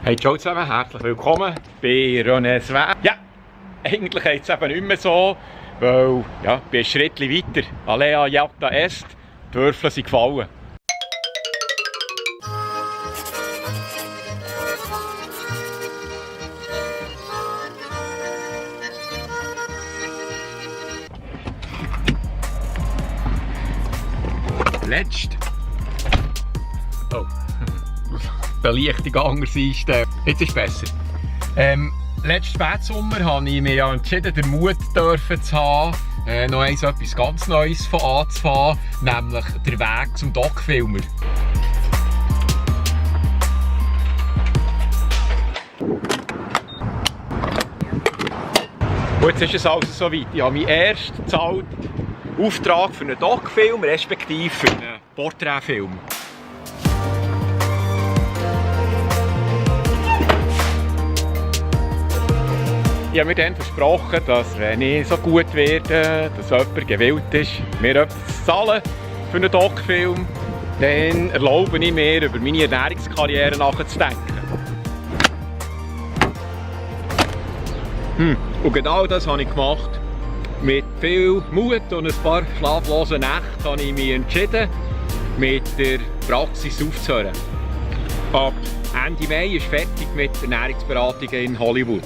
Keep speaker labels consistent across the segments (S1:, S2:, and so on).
S1: Hey, ciao zusammen, herzlich willkommen bei René's Weg. Ja, eigentlich geht es eben nicht mehr so, weil ja, ich bin ein Schritt weiter. Alea jacta est, die Würfel sind gefallen. Oh. Beleuchtung anders einstellen. Jetzt ist es besser. Letzten Spätsommer habe ich mich entschieden, den Mut zu haben, noch etwas ganz Neues anzufangen, nämlich den Weg zum Doc-Filmer. Und jetzt ist es also soweit. Ich habe meinen ersten bezahlten Auftrag für einen Doc-Film, respektive für einen Porträtfilm. Ich habe mir dann versprochen, dass wenn ich so gut werde, dass jemand gewillt ist, mir etwas zu zahlen für einen Doc-Film, dann erlaube ich mir, über meine Ernährungskarriere nachzudenken. Und genau das habe ich gemacht. Mit viel Mut und ein paar schlaflosen Nächten habe ich mich entschieden, mit der Praxis aufzuhören. Ab Ende Mai ist fertig mit Ernährungsberatungen in Hollywood.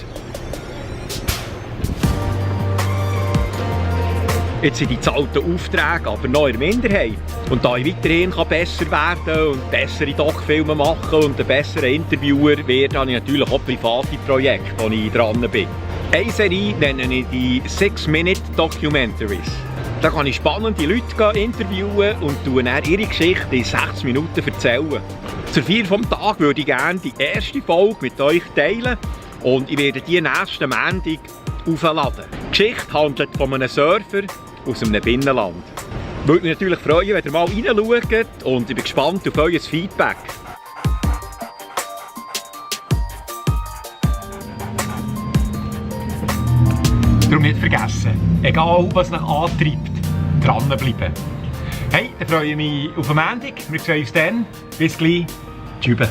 S1: Jetzt sind die zahlten Aufträge aber noch in der Minderheit. Und da ich weiterhin besser werden kann und bessere Doc-Filme machen und ein besserer Interviewer werde, habe ich natürlich auch private Projekte, wo ich dran bin. Eine Serie nenne ich die 6-Minute-Documentaries. Da kann ich spannende Leute interviewen und dann ihre Geschichte in 6 Minuten erzählen. Zur Feier des Tages würde ich gerne die erste Folge mit euch teilen und ich werde die nächsten Montag aufladen. Die Geschichte handelt von einem Surfer aus einem Binnenland. Ich würde mich natürlich freuen, wenn ihr mal reinschaut und ich bin gespannt auf euer Feedback. Darum nicht vergessen, egal was euch antreibt, dranbleiben. Hey, ich freue mich auf den Montag. Wir sehen uns dann. Bis gleich. Tschüss.